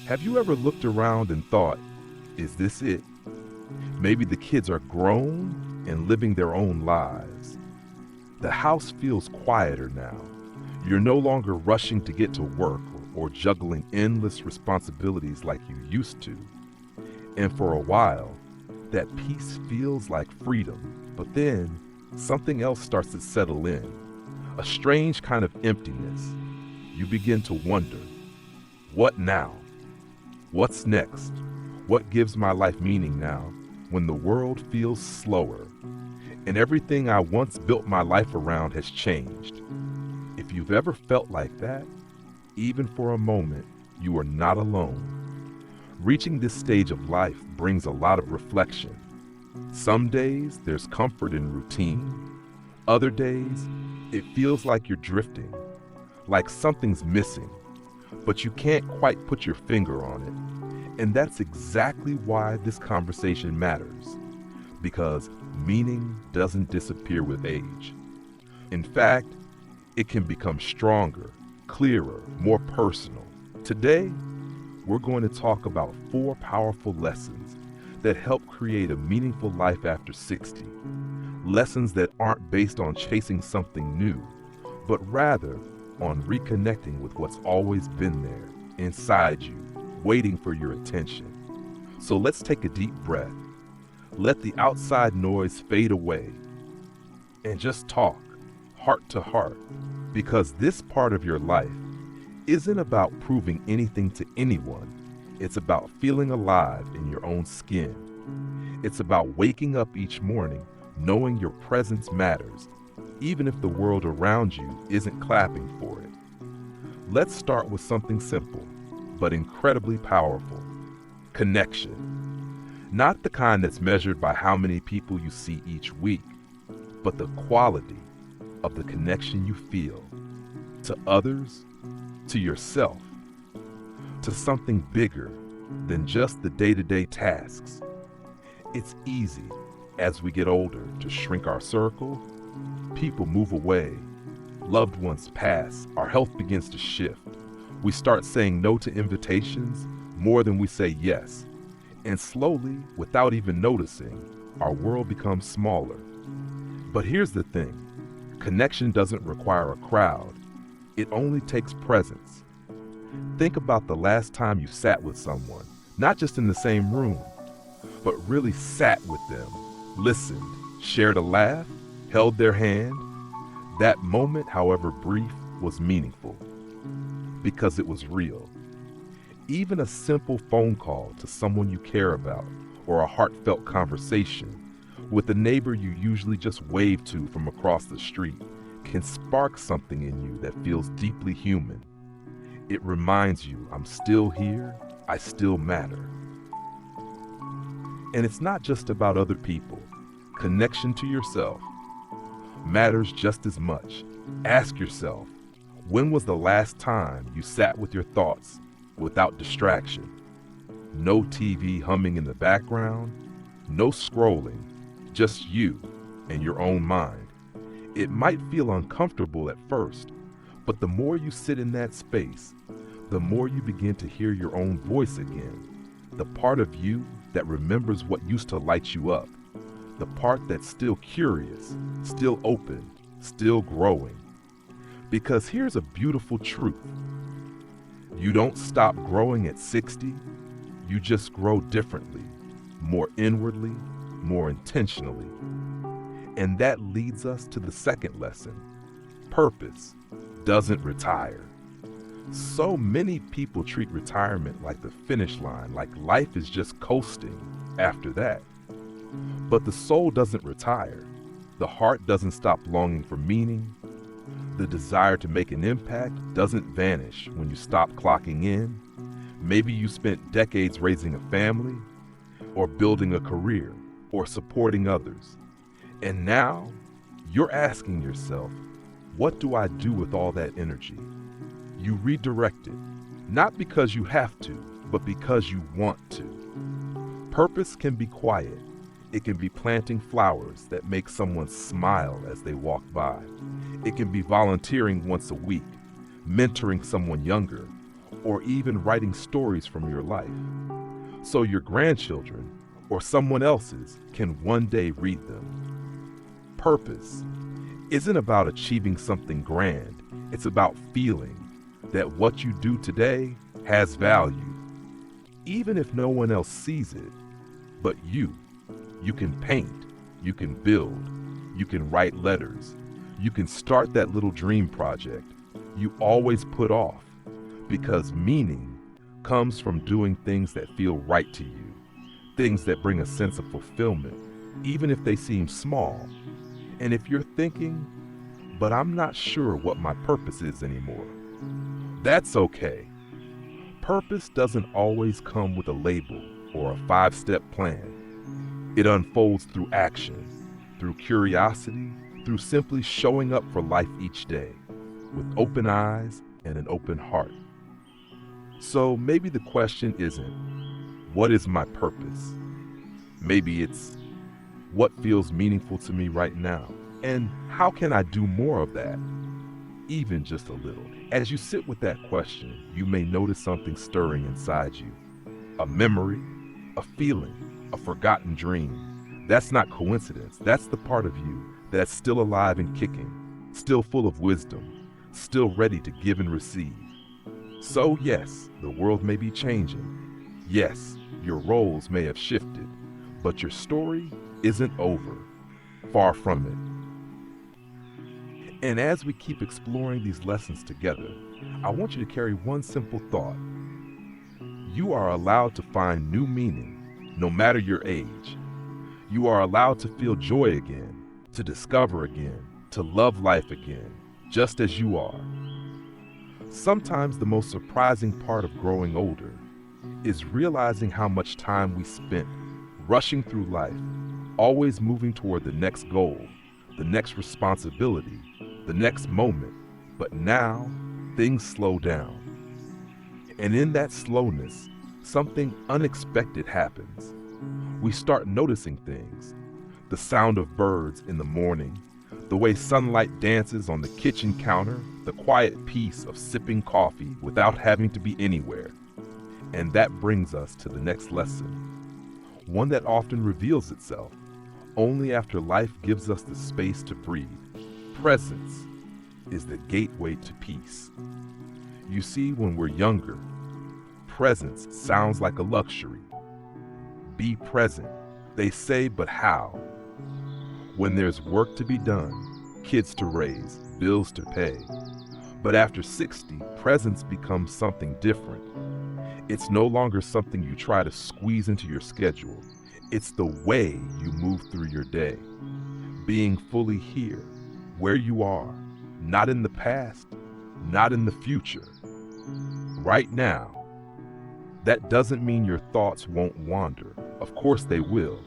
Have you ever looked around and thought, is this it? Maybe the kids are grown and living their own lives. The house feels quieter now. You're no longer rushing to get to work or juggling endless responsibilities like you used to. And for a while, that peace feels like freedom. But then, something else starts to settle in. A strange kind of emptiness. You begin to wonder, what now? What's next? What gives my life meaning now when the world feels slower and everything I once built my life around has changed? If you've ever felt like that, even for a moment, you are not alone. Reaching this stage of life brings a lot of reflection. Some days there's comfort in routine. Other days, it feels like you're drifting, like something's missing, but you can't quite put your finger on it. And that's exactly why this conversation matters, because meaning doesn't disappear with age. In fact, it can become stronger, clearer, more personal. Today, we're going to talk about 4 powerful lessons that help create a meaningful life after 60. Lessons that aren't based on chasing something new, but rather on reconnecting with what's always been there, inside you, waiting for your attention. So let's take a deep breath. Let the outside noise fade away and just talk, heart to heart, because this part of your life isn't about proving anything to anyone. It's about feeling alive in your own skin. It's about waking up each morning knowing your presence matters, even if the world around you isn't clapping for it. Let's start with something simple, but incredibly powerful. Connection. Not the kind that's measured by how many people you see each week, but the quality of the connection you feel to others, to yourself, to something bigger than just the day-to-day tasks. It's easy as we get older to shrink our circle. People move away, loved ones pass, our health begins to shift. We start saying no to invitations more than we say yes. And slowly, without even noticing, our world becomes smaller. But here's the thing, connection doesn't require a crowd. It only takes presence. Think about the last time you sat with someone, not just in the same room, but really sat with them, listened, shared a laugh, held their hand. That moment, however brief, was meaningful because it was real. Even a simple phone call to someone you care about, or a heartfelt conversation with a neighbor you usually just wave to from across the street, can spark something in you that feels deeply human. It reminds you, I'm still here, I still matter. And it's not just about other people. Connection to yourself matters just as much. Ask yourself, when was the last time you sat with your thoughts without distraction? No TV humming in the background, no scrolling, just you and your own mind. It might feel uncomfortable at first, but the more you sit in that space, the more you begin to hear your own voice again, the part of you that remembers what used to light you up, the part that's still curious, still open, still growing. Because here's a beautiful truth. You don't stop growing at 60, you just grow differently, more inwardly, more intentionally. And that leads us to the second lesson. Purpose doesn't retire. So many people treat retirement like the finish line, like life is just coasting after that. But the soul doesn't retire. The heart doesn't stop longing for meaning. The desire to make an impact doesn't vanish when you stop clocking in. Maybe you spent decades raising a family, or building a career, or supporting others. And now, you're asking yourself, what do I do with all that energy? You redirect it, not because you have to, but because you want to. Purpose can be quiet. It can be planting flowers that make someone smile as they walk by. It can be volunteering once a week, mentoring someone younger, or even writing stories from your life, so your grandchildren or someone else's can one day read them. Purpose isn't about achieving something grand. It's about feeling that what you do today has value, even if no one else sees it. But you can paint, you can build, you can write letters, you can start that little dream project you always put off, because meaning comes from doing things that feel right to you, things that bring a sense of fulfillment, even if they seem small. And if you're thinking, but I'm not sure what my purpose is anymore, that's okay. Purpose doesn't always come with a label or a 5-step plan. It unfolds through action, through curiosity, through simply showing up for life each day with open eyes and an open heart. So maybe the question isn't, what is my purpose? Maybe it's, what feels meaningful to me right now? And how can I do more of that? Even just a little. As you sit with that question, you may notice something stirring inside you. A memory, a feeling, a forgotten dream. That's not coincidence. That's the part of you that's still alive and kicking, still full of wisdom, still ready to give and receive. So yes, the world may be changing. Yes, your roles may have shifted, but your story isn't over. Far from it. And as we keep exploring these lessons together, I want you to carry one simple thought. You are allowed to find new meaning, no matter your age. You are allowed to feel joy again, to discover again, to love life again, just as you are. Sometimes the most surprising part of growing older is realizing how much time we spent rushing through life, always moving toward the next goal, the next responsibility, the next moment. But now, things slow down. And in that slowness, something unexpected happens. We start noticing things. The sound of birds in the morning, the way sunlight dances on the kitchen counter, the quiet peace of sipping coffee without having to be anywhere. And that brings us to the next lesson, one that often reveals itself only after life gives us the space to breathe. Presence is the gateway to peace. You see, when we're younger, presence sounds like a luxury. Be present, they say, but how? When there's work to be done, kids to raise, bills to pay. But after 60, presence becomes something different. It's no longer something you try to squeeze into your schedule. It's the way you move through your day. Being fully here, where you are, not in the past, not in the future. Right now. That doesn't mean your thoughts won't wander. Of course they will.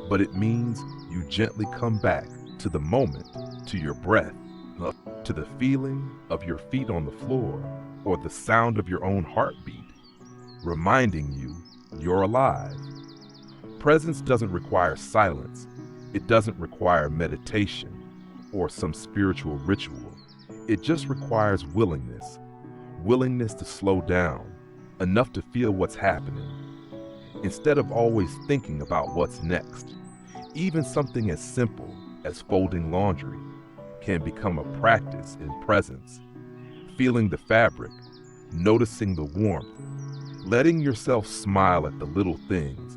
But it means you gently come back to the moment, to your breath, to the feeling of your feet on the floor, or the sound of your own heartbeat, reminding you you're alive. Presence doesn't require silence. It doesn't require meditation or some spiritual ritual. It just requires willingness. Willingness to slow down, enough to feel what's happening, instead of always thinking about what's next. Even something as simple as folding laundry can become a practice in presence. Feeling the fabric, noticing the warmth, letting yourself smile at the little things,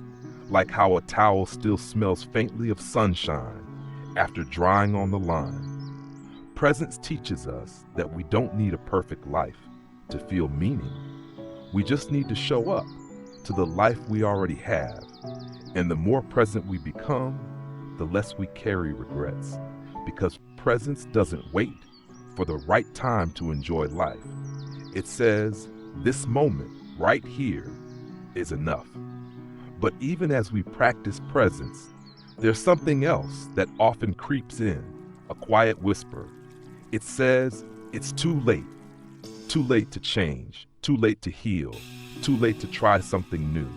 like how a towel still smells faintly of sunshine after drying on the line. Presence teaches us that we don't need a perfect life to feel meaning. We just need to show up to the life we already have. And the more present we become, the less we carry regrets. Because presence doesn't wait for the right time to enjoy life. It says, this moment right here is enough. But even as we practice presence, there's something else that often creeps in, a quiet whisper. It says, it's too late to change, too late to heal, too late to try something new.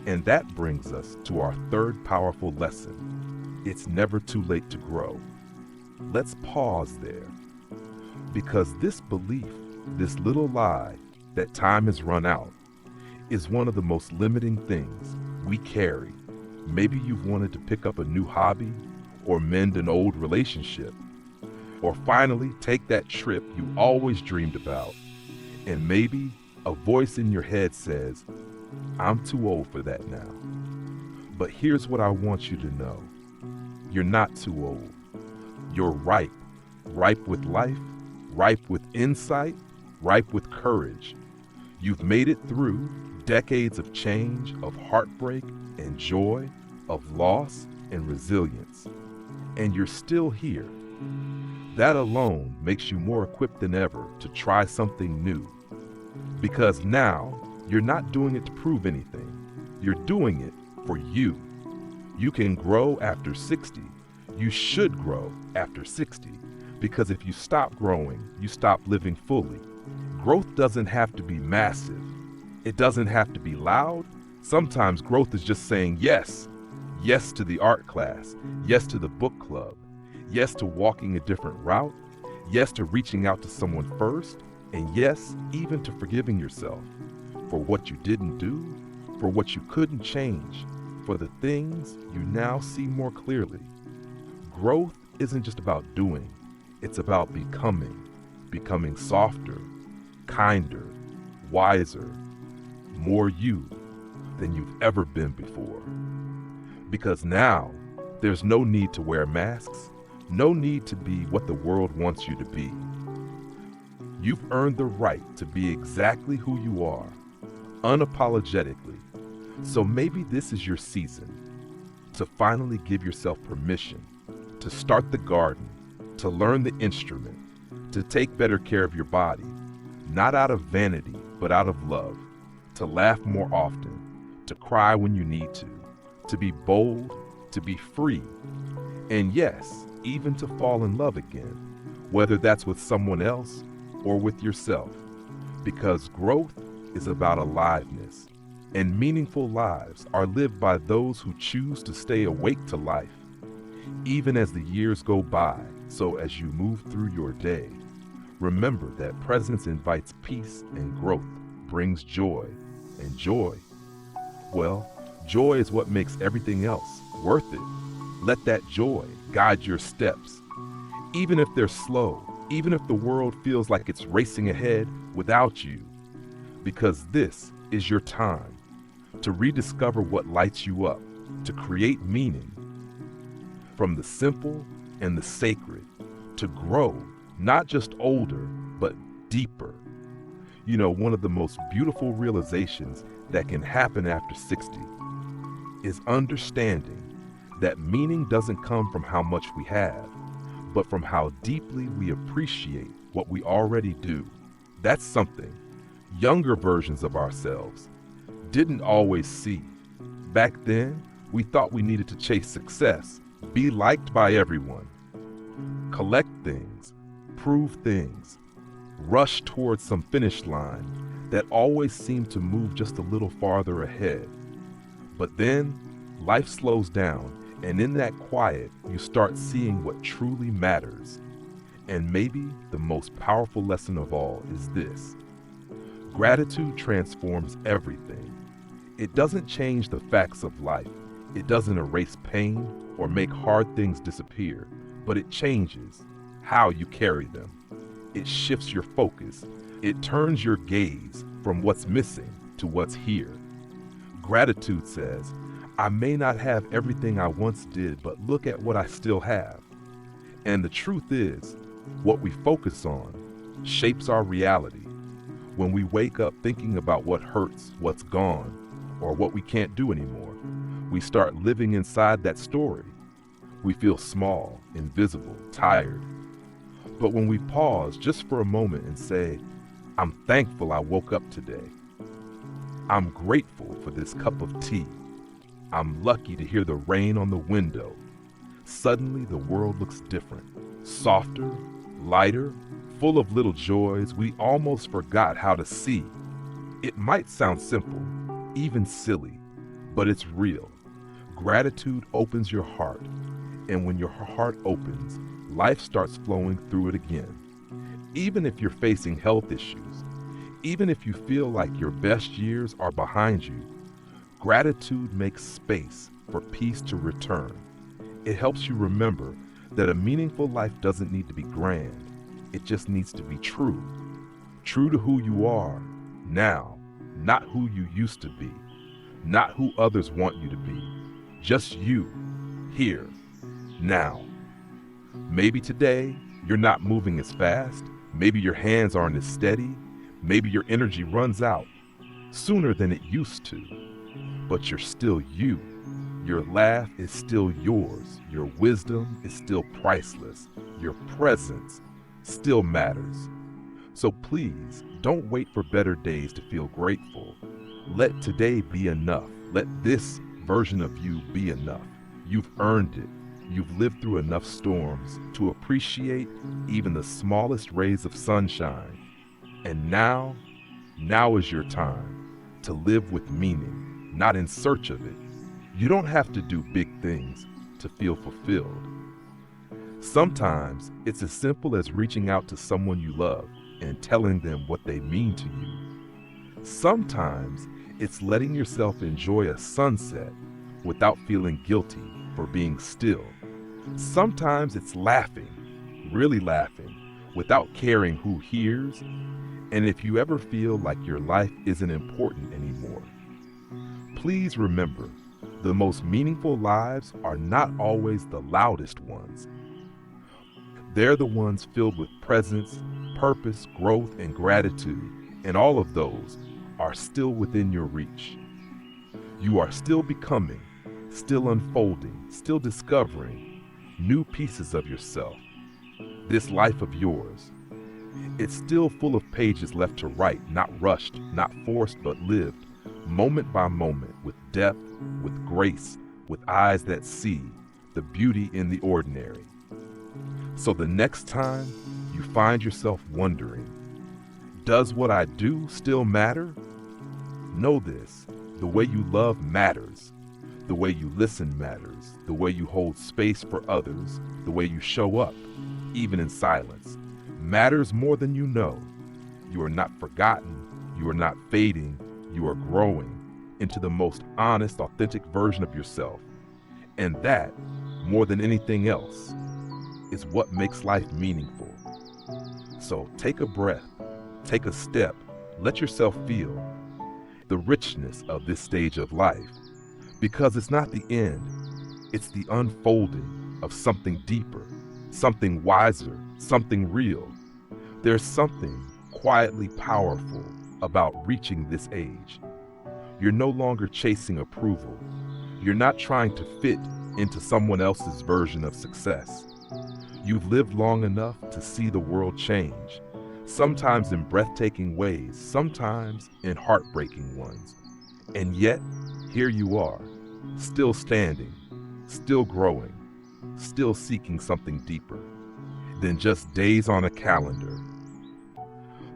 And that brings us to our third powerful lesson. It's never too late to grow. Let's pause there, because this belief, this little lie, that time has run out is one of the most limiting things we carry. Maybe you've wanted to pick up a new hobby or mend an old relationship, or finally take that trip you always dreamed about. And maybe a voice in your head says, I'm too old for that now. But here's what I want you to know. You're not too old. You're ripe. Ripe with life, ripe with insight, ripe with courage. You've made it through decades of change, of heartbreak and joy, of loss and resilience. And you're still here. That alone makes you more equipped than ever to try something new. Because now, you're not doing it to prove anything. You're doing it for you. You can grow after 60. You should grow after 60. Because if you stop growing, you stop living fully. Growth doesn't have to be massive. It doesn't have to be loud. Sometimes growth is just saying yes. Yes to the art class. Yes to the book club. Yes to walking a different route. Yes to reaching out to someone first. And yes, even to forgiving yourself for what you didn't do, for what you couldn't change, for the things you now see more clearly. Growth isn't just about doing. It's about becoming softer, kinder, wiser, more you than you've ever been before. Because now, there's no need to wear masks, no need to be what the world wants you to be. You've earned the right to be exactly who you are, unapologetically. So maybe this is your season to finally give yourself permission to start the garden, to learn the instrument, to take better care of your body, not out of vanity, but out of love, to laugh more often, to cry when you need to be bold, to be free, and yes, even to fall in love again, whether that's with someone else or with yourself, because growth is about aliveness, and meaningful lives are lived by those who choose to stay awake to life, even as the years go by. So as you move through your day, remember that presence invites peace and growth brings joy, and joy, well, joy is what makes everything else worth it. Let that joy guide your steps, even if they're slow, even if the world feels like it's racing ahead without you, because this is your time to rediscover what lights you up, to create meaning from the simple and the sacred, to grow, not just older, but deeper. You know, one of the most beautiful realizations that can happen after 60 is understanding that meaning doesn't come from how much we have, but from how deeply we appreciate what we already do. That's something younger versions of ourselves didn't always see. Back then, we thought we needed to chase success, be liked by everyone, collect things, prove things, rush towards some finish line that always seemed to move just a little farther ahead. But then, life slows down, and in that quiet, you start seeing what truly matters. And maybe the most powerful lesson of all is this: gratitude transforms everything. It doesn't change the facts of life. It doesn't erase pain or make hard things disappear, but it changes how you carry them. It shifts your focus. It turns your gaze from what's missing to what's here. Gratitude says, I may not have everything I once did, but look at what I still have. And the truth is, what we focus on shapes our reality. When we wake up thinking about what hurts, what's gone, or what we can't do anymore, we start living inside that story. We feel small, invisible, tired. But when we pause just for a moment and say, I'm thankful I woke up today. I'm grateful for this cup of tea. I'm lucky to hear the rain on the window. Suddenly the world looks different, softer, lighter, full of little joys we almost forgot how to see. It might sound simple, even silly, but it's real. Gratitude opens your heart, and when your heart opens, life starts flowing through it again. Even if you're facing health issues, Even if you feel like your best years are behind you, gratitude makes space for peace to return. It helps you remember that a meaningful life doesn't need to be grand. It just needs to be true. True to who you are now, not who you used to be, not who others want you to be. Just you, here, now. Maybe today you're not moving as fast. Maybe your hands aren't as steady. Maybe your energy runs out sooner than it used to. But you're still you. Your laugh is still yours. Your wisdom is still priceless. Your presence still matters. So please, don't wait for better days to feel grateful. Let today be enough. Let this version of you be enough. You've earned it. You've lived through enough storms to appreciate even the smallest rays of sunshine. And now is your time to live with meaning, not in search of it. You don't have to do big things to feel fulfilled. Sometimes it's as simple as reaching out to someone you love and telling them what they mean to you. Sometimes it's letting yourself enjoy a sunset without feeling guilty for being still. Sometimes it's laughing, really laughing, without caring who hears. And if you ever feel like your life isn't important anymore, please remember, the most meaningful lives are not always the loudest ones. They're the ones filled with presence, purpose, growth, and gratitude, and all of those are still within your reach. You are still becoming, still unfolding, still discovering new pieces of yourself. This life of yours, it's still full of pages left to write, not rushed, not forced, but lived, moment by moment, with depth, with grace, with eyes that see the beauty in the ordinary. So the next time you find yourself wondering, does what I do still matter? Know this, the way you love matters. The way you listen matters. The way you hold space for others. The way you show up, even in silence, matters more than you know. You are not forgotten. You are not fading. You are growing into the most honest, authentic version of yourself. And that, more than anything else, is what makes life meaningful. So take a breath, take a step, let yourself feel the richness of this stage of life, because it's not the end, it's the unfolding of something deeper, something wiser, something real. There's something quietly powerful about reaching this age. You're no longer chasing approval. You're not trying to fit into someone else's version of success. You've lived long enough to see the world change, sometimes in breathtaking ways, sometimes in heartbreaking ones. And yet, here you are, still standing, still growing, still seeking something deeper than just days on a calendar.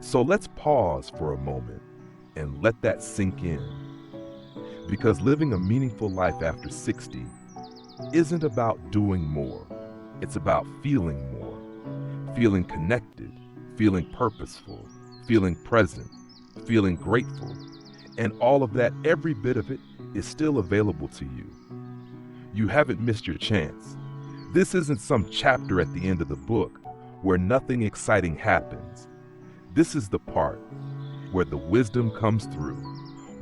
So let's pause for a moment and let that sink in. Because living a meaningful life after 60 isn't about doing more. It's about feeling more, feeling connected, feeling purposeful, feeling present, feeling grateful. And all of that, every bit of it, is still available to you. You haven't missed your chance. This isn't some chapter at the end of the book where nothing exciting happens. This is the part where the wisdom comes through,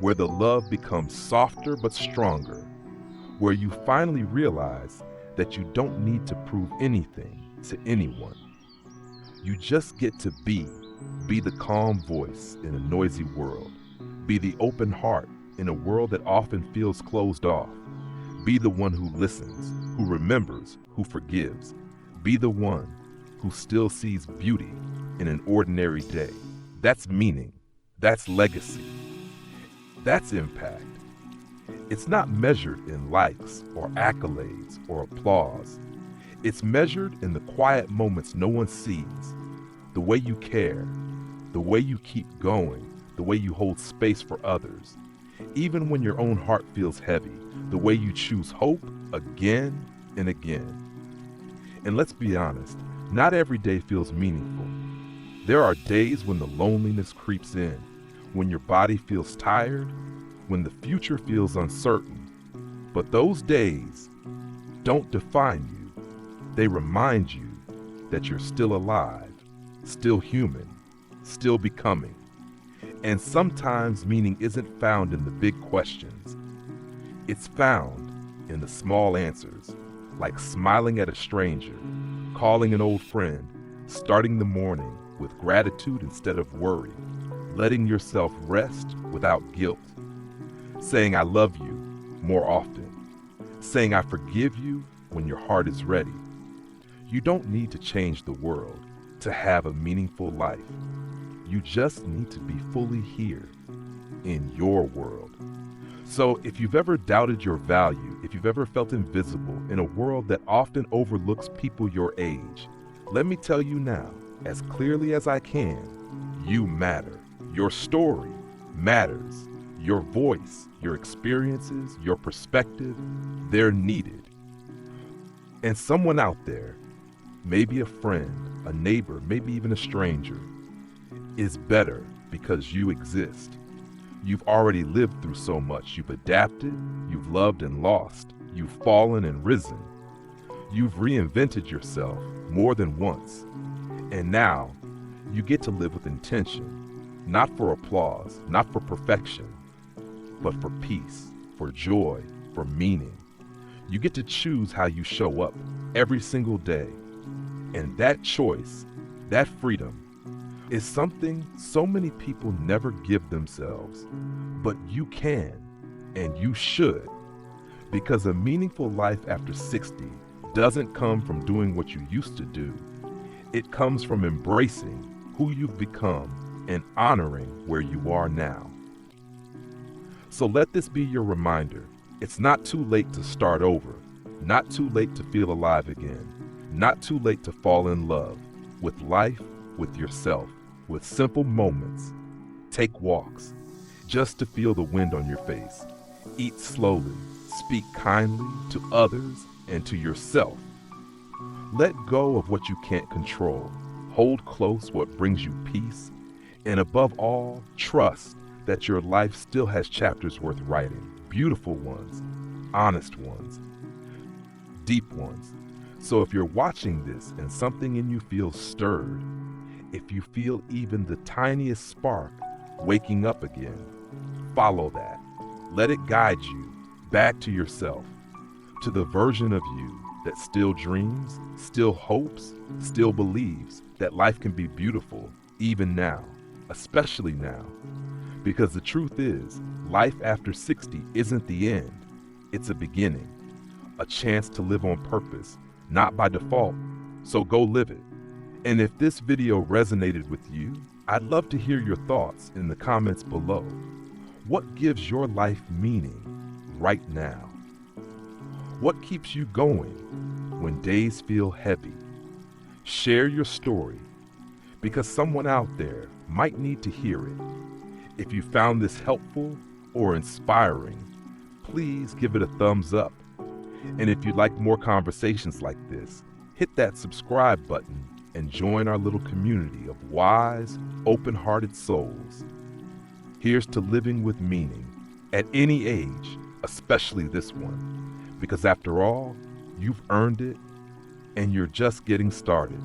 where the love becomes softer but stronger, where you finally realize that you don't need to prove anything to anyone. You just get to be the calm voice in a noisy world, be the open heart in a world that often feels closed off, be the one who listens, who remembers, who forgives, be the one who still sees beauty in an ordinary day. That's meaning, that's legacy, that's impact. It's not measured in likes or accolades or applause. It's measured in the quiet moments no one sees, the way you care, the way you keep going, the way you hold space for others, even when your own heart feels heavy, the way you choose hope again and again. And let's be honest, not every day feels meaningful. There are days when the loneliness creeps in, when your body feels tired, when the future feels uncertain. But those days don't define you. They remind you that you're still alive, still human, still becoming. And sometimes meaning isn't found in the big questions. It's found in the small answers, like smiling at a stranger, calling an old friend, starting the morning with gratitude instead of worry, letting yourself rest without guilt, saying I love you more often, saying I forgive you when your heart is ready. You don't need to change the world to have a meaningful life. You just need to be fully here in your world. So if you've ever doubted your value, if you've ever felt invisible in a world that often overlooks people your age, let me tell you now, as clearly as I can, you matter. Your story matters. Your voice, your experiences, your perspective, they're needed. And someone out there, maybe a friend, a neighbor, maybe even a stranger, is better because you exist. You've already lived through so much. You've adapted, you've loved and lost, you've fallen and risen. You've reinvented yourself more than once. And now you get to live with intention, not for applause, not for perfection, but for peace, for joy, for meaning. You get to choose how you show up every single day. And that choice, that freedom, is something so many people never give themselves. But you can, and you should, because a meaningful life after 60 doesn't come from doing what you used to do. It comes from embracing who you've become and honoring where you are now. So let this be your reminder. It's not too late to start over, not too late to feel alive again, not too late to fall in love with life, with yourself, with simple moments. Take walks just to feel the wind on your face. Eat slowly, speak kindly to others and to yourself. Let go of what you can't control. Hold close what brings you peace. And above all, trust that your life still has chapters worth writing. Beautiful ones, honest ones, deep ones. So if you're watching this and something in you feels stirred, if you feel even the tiniest spark waking up again, follow that. Let it guide you back to yourself, to the version of you that still dreams, still hopes, still believes that life can be beautiful even now, especially now. Because the truth is, life after 60 isn't the end, it's a beginning, a chance to live on purpose, not by default, so go live it. And if this video resonated with you, I'd love to hear your thoughts in the comments below. What gives your life meaning right now? What keeps you going when days feel heavy? Share your story, because someone out there might need to hear it. If you found this helpful or inspiring, please give it a thumbs up. And if you'd like more conversations like this, hit that subscribe button and join our little community of wise, open-hearted souls. Here's to living with meaning at any age, especially this one, because after all, you've earned it and you're just getting started.